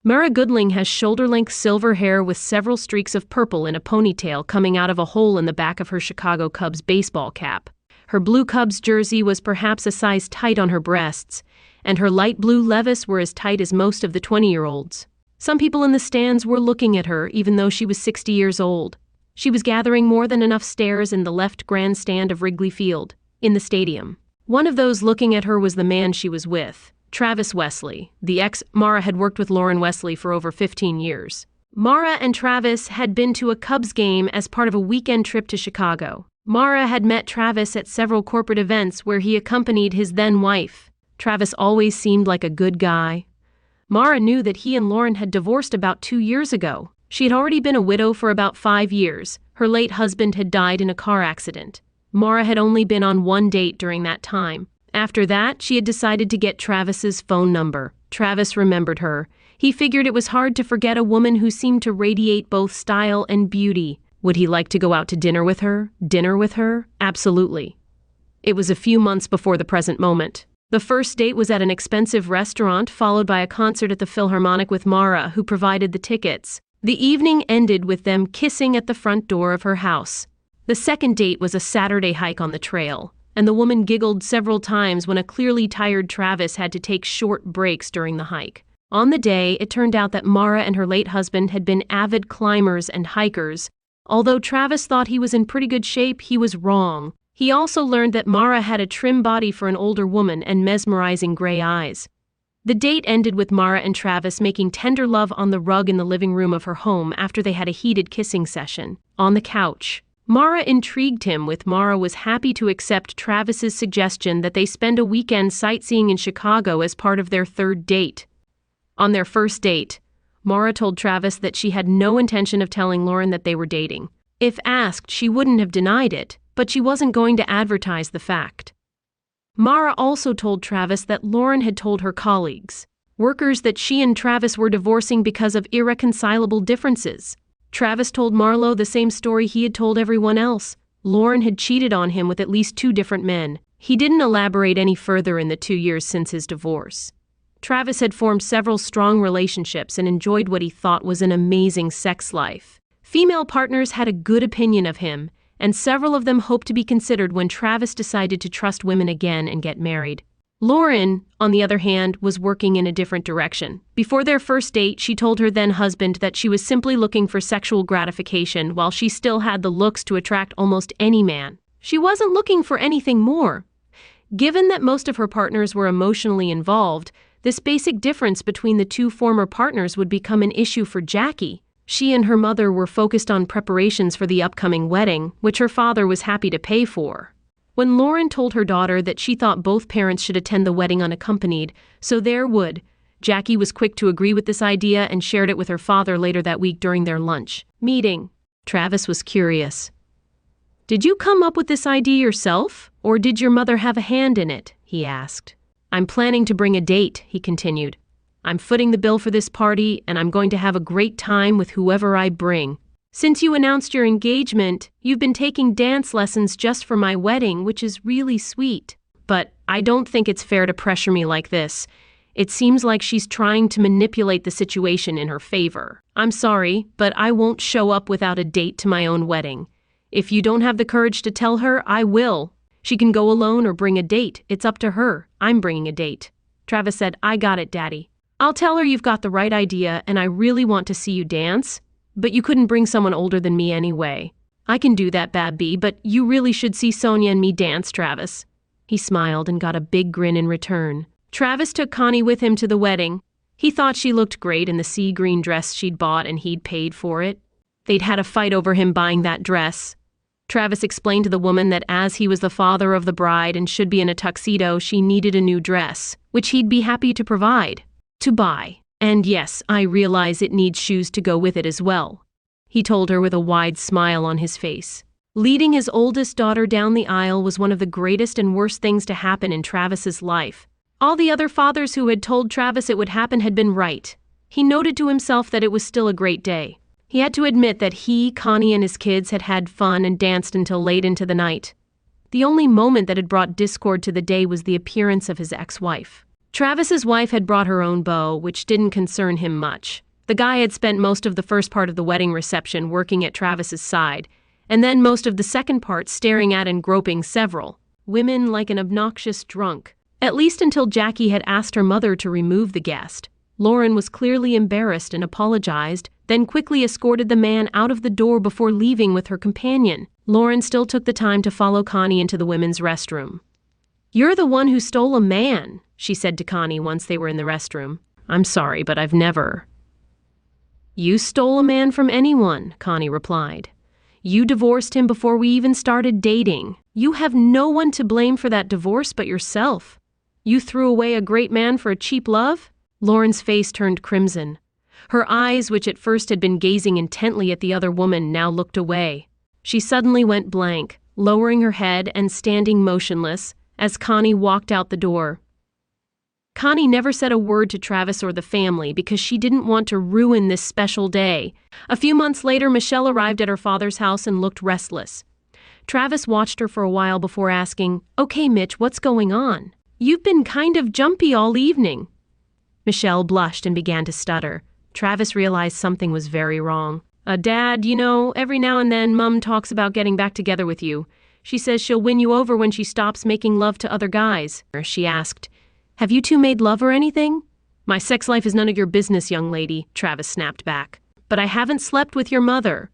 Mara Goodling has shoulder-length silver hair with several streaks of purple in a ponytail coming out of a hole in the back of her Chicago Cubs baseball cap. Her blue Cubs jersey was perhaps a size tight on her breasts, and her light blue Levis were as tight as most of the 20-year-olds. Some people in the stands were looking at her, even though she was 60 years old. She was gathering more than enough stares in the left grandstand of Wrigley Field, in the stadium. One of those looking at her was the man she was with, Travis Wesley, the ex. Mara had worked with Lauren Wesley for over 15 years. Mara and Travis had been to a Cubs game as part of a weekend trip to Chicago. Mara had met Travis at several corporate events where he accompanied his then-wife. Travis always seemed like a good guy. Mara knew that he and Lauren had divorced about 2 years ago. She had already been a widow for about 5 years. Her late husband had died in a car accident. Mara had only been on one date during that time. After that, she had decided to get Travis's phone number. Travis remembered her. He figured it was hard to forget a woman who seemed to radiate both style and beauty. Would he like to go out to dinner with her? Absolutely. It was a few months before the present moment. The first date was at an expensive restaurant, followed by a concert at the Philharmonic with Mara, who provided the tickets. The evening ended with them kissing at the front door of her house. The second date was a Saturday hike on the trail, and the woman giggled several times when a clearly tired Travis had to take short breaks during the hike. On the day, it turned out that Mara and her late husband had been avid climbers and hikers. Although Travis thought he was in pretty good shape, he was wrong. He also learned that Mara had a trim body for an older woman and mesmerizing gray eyes. The date ended with Mara and Travis making tender love on the rug in the living room of her home after they had a heated kissing session. On the couch, Mara intrigued him with Mara was happy to accept Travis's suggestion that they spend a weekend sightseeing in Chicago as part of their third date. On their first date, Mara told Travis that she had no intention of telling Lauren that they were dating. If asked, she wouldn't have denied it, but she wasn't going to advertise the fact. Mara also told Travis that Lauren had told her colleagues, workers, that she and Travis were divorcing because of irreconcilable differences. Travis told Marlo the same story he had told everyone else. Lauren had cheated on him with at least 2 different men. He didn't elaborate any further in the 2 years since his divorce. Travis had formed several strong relationships and enjoyed what he thought was an amazing sex life. Female partners had a good opinion of him, and several of them hoped to be considered when Travis decided to trust women again and get married. Lauren, on the other hand, was working in a different direction. Before their first date, she told her then-husband that she was simply looking for sexual gratification while she still had the looks to attract almost any man. She wasn't looking for anything more. Given that most of her partners were emotionally involved, this basic difference between the 2 former partners would become an issue for Jackie. She and her mother were focused on preparations for the upcoming wedding, which her father was happy to pay for. When Lauren told her daughter that she thought both parents should attend the wedding unaccompanied, so there would, Jackie was quick to agree with this idea and shared it with her father later that week during their lunch meeting. Travis was curious. "Did you come up with this idea yourself, or did your mother have a hand in it?" he asked. "I'm planning to bring a date," he continued. "I'm footing the bill for this party, and I'm going to have a great time with whoever I bring. Since you announced your engagement, you've been taking dance lessons just for my wedding, which is really sweet. But I don't think it's fair to pressure me like this. It seems like she's trying to manipulate the situation in her favor. I'm sorry, but I won't show up without a date to my own wedding. If you don't have the courage to tell her, I will. She can go alone or bring a date. It's up to her. I'm bringing a date." Travis said, "I got it, Daddy. I'll tell her you've got the right idea and I really want to see you dance, but you couldn't bring someone older than me anyway. I can do that, Babby, but you really should see Sonia and me dance, Travis." He smiled and got a big grin in return. Travis took Connie with him to the wedding. He thought she looked great in the sea green dress she'd bought and he'd paid for it. They'd had a fight over him buying that dress. Travis explained to the woman that as he was the father of the bride and should be in a tuxedo, she needed a new dress, which he'd be happy to provide. To buy. "And yes, I realize it needs shoes to go with it as well," he told her with a wide smile on his face. Leading his oldest daughter down the aisle was one of the greatest and worst things to happen in Travis's life. All the other fathers who had told Travis it would happen had been right. He noted to himself that it was still a great day. He had to admit that he, Connie, and his kids had had fun and danced until late into the night. The only moment that had brought discord to the day was the appearance of his ex-wife. Travis's wife had brought her own beau, which didn't concern him much. The guy had spent most of the first part of the wedding reception working at Travis's side, and then most of the second part staring at and groping several women like an obnoxious drunk. At least until Jackie had asked her mother to remove the guest. Lauren was clearly embarrassed and apologized, then quickly escorted the man out of the door before leaving with her companion. Lauren still took the time to follow Connie into the women's restroom. "You're the one who stole a man," she said to Connie once they were in the restroom. "I'm sorry, but I've never." "You stole a man from anyone," Connie replied. "You divorced him before we even started dating. You have no one to blame for that divorce but yourself. You threw away a great man for a cheap love?" Lauren's face turned crimson. Her eyes, which at first had been gazing intently at the other woman, now looked away. She suddenly went blank, lowering her head and standing motionless as Connie walked out the door. Connie never said a word to Travis or the family because she didn't want to ruin this special day. A few months later, Michelle arrived at her father's house and looked restless. Travis watched her for a while before asking, "Okay, Mitch, what's going on? You've been kind of jumpy all evening." Michelle blushed and began to stutter. Travis realized something was very wrong. Dad, every now and then Mom talks about getting back together with you. She says she'll win you over when she stops making love to other guys. She asked, "Have you two made love or anything?" "My sex life is none of your business, young lady," Travis snapped back. "But I haven't slept with your mother."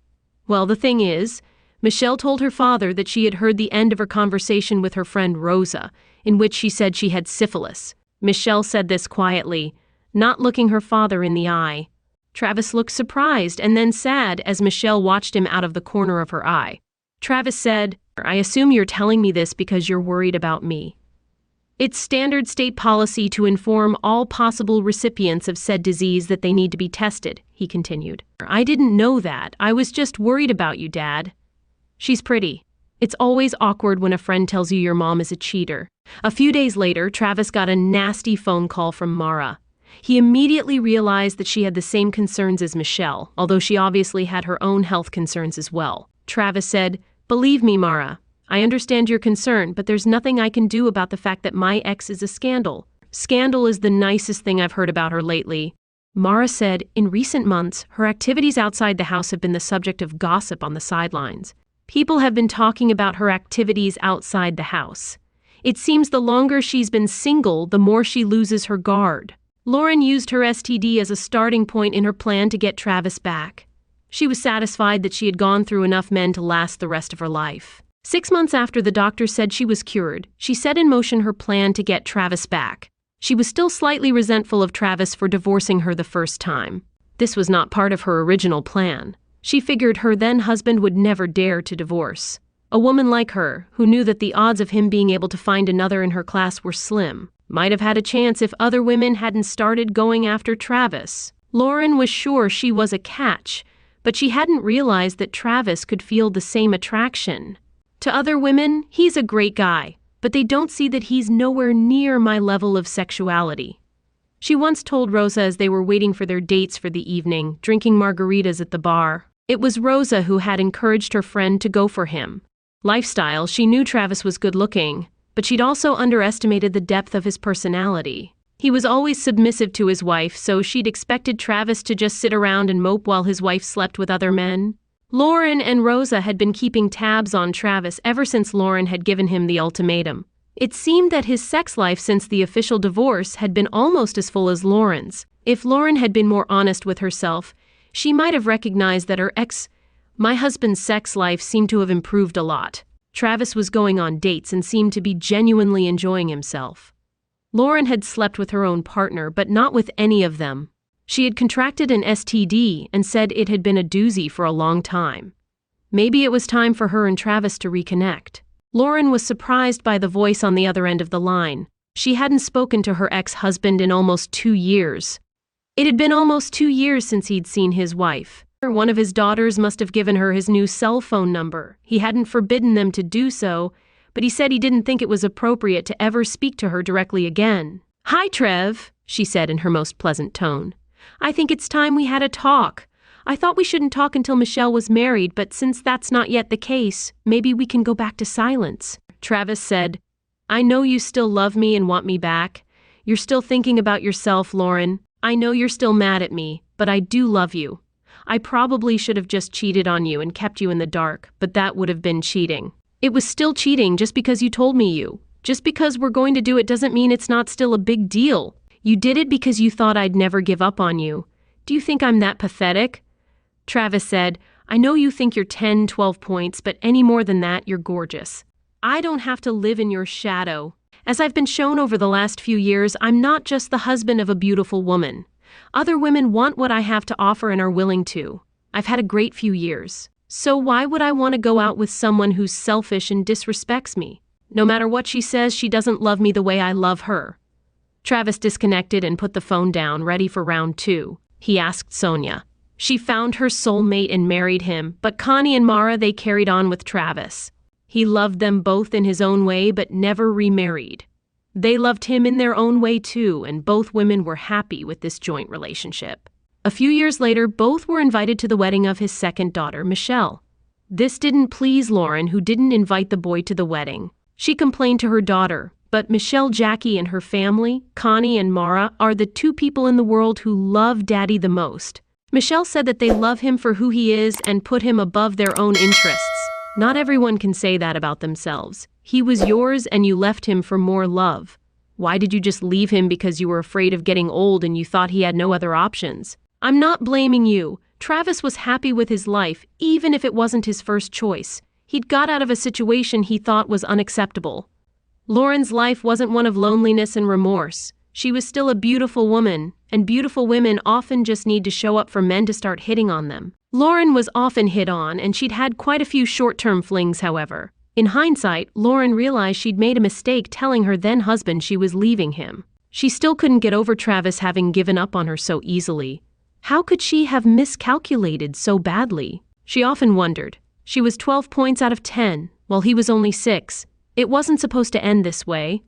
Well, the thing is, Michelle told her father that she had heard the end of her conversation with her friend Rosa, in which she said she had syphilis. Michelle said this quietly, not looking her father in the eye. Travis looked surprised and then sad as Michelle watched him out of the corner of her eye. Travis said, "I assume you're telling me this because you're worried about me." "It's standard state policy to inform all possible recipients of said disease that they need to be tested," he continued. "I didn't know that. I was just worried about you, Dad." "She's pretty. It's always awkward when a friend tells you your mom is a cheater." A few days later, Travis got a nasty phone call from Mara. He immediately realized that she had the same concerns as Michelle, although she obviously had her own health concerns as well. Travis said, "Believe me, Mara, I understand your concern, but there's nothing I can do about the fact that my ex is a scandal. Scandal is the nicest thing I've heard about her lately." Mara said, in recent months, her activities outside the house have been the subject of gossip on the sidelines. People have been talking about her activities outside the house. It seems the longer she's been single, the more she loses her guard. Lauren used her STD as a starting point in her plan to get Travis back. She was satisfied that she had gone through enough men to last the rest of her life. 6 months after the doctor said she was cured, she set in motion her plan to get Travis back. She was still slightly resentful of Travis for divorcing her the first time. This was not part of her original plan. She figured her then-husband would never dare to divorce. A woman like her, who knew that the odds of him being able to find another in her class were slim, might have had a chance if other women hadn't started going after Travis. Lauren was sure she was a catch, but she hadn't realized that Travis could feel the same attraction. To other women, he's a great guy, but they don't see that he's nowhere near my level of sexuality. She once told Rosa as they were waiting for their dates for the evening, drinking margaritas at the bar. It was Rosa who had encouraged her friend to go for him. Lifestyle, she knew Travis was good-looking, but she'd also underestimated the depth of his personality. He was always submissive to his wife, so she'd expected Travis to just sit around and mope while his wife slept with other men. Lauren and Rosa had been keeping tabs on Travis ever since Lauren had given him the ultimatum. It seemed that his sex life since the official divorce had been almost as full as Lauren's. If Lauren had been more honest with herself, she might have recognized that my husband's sex life seemed to have improved a lot. Travis was going on dates and seemed to be genuinely enjoying himself. Lauren had slept with her own partner, but not with any of them. She had contracted an STD and said it had been a doozy for a long time. Maybe it was time for her and Travis to reconnect. Lauren was surprised by the voice on the other end of the line. She hadn't spoken to her ex-husband in almost 2 years. It had been almost 2 years since he'd seen his wife. One of his daughters must have given her his new cell phone number. He hadn't forbidden them to do so, but he said he didn't think it was appropriate to ever speak to her directly again. "Hi, Trev," she said in her most pleasant tone. "I think it's time we had a talk. I thought we shouldn't talk until Michelle was married, but since that's not yet the case, maybe we can go back to silence." Travis said, "I know you still love me and want me back. You're still thinking about yourself, Lauren. I know you're still mad at me, but I do love you. I probably should have just cheated on you and kept you in the dark, but that would have been cheating. It was still cheating just because you told me you. Just because we're going to do it doesn't mean it's not still a big deal. You did it because you thought I'd never give up on you. Do you think I'm that pathetic?" Travis said, "I know you think you're 10, 12 points, but any more than that, you're gorgeous. I don't have to live in your shadow. As I've been shown over the last few years, I'm not just the husband of a beautiful woman. Other women want what I have to offer and are willing to. I've had a great few years. So why would I want to go out with someone who's selfish and disrespects me? No matter what she says, she doesn't love me the way I love her." Travis disconnected and put the phone down, ready for round 2. He asked Sonia. She found her soulmate and married him, but Connie and Mara, they carried on with Travis. He loved them both in his own way, but never remarried. They loved him in their own way too, and both women were happy with this joint relationship. A few years later, both were invited to the wedding of his second daughter, Michelle. This didn't please Lauren, who didn't invite the boy to the wedding. She complained to her daughter, but Michelle Jackie and her family, Connie and Mara, are the two people in the world who love Daddy the most. Michelle said that they love him for who he is and put him above their own interests. Not everyone can say that about themselves. He was yours and you left him for more love. Why did you just leave him because you were afraid of getting old and you thought he had no other options? I'm not blaming you. Travis was happy with his life, even if it wasn't his first choice. He'd got out of a situation he thought was unacceptable. Lauren's life wasn't one of loneliness and remorse. She was still a beautiful woman, and beautiful women often just need to show up for men to start hitting on them. Lauren was often hit on, and she'd had quite a few short-term flings, however. In hindsight, Lauren realized she'd made a mistake telling her then-husband she was leaving him. She still couldn't get over Travis having given up on her so easily. How could she have miscalculated so badly? She often wondered. She was 12 points out of 10, while he was only 6. It wasn't supposed to end this way.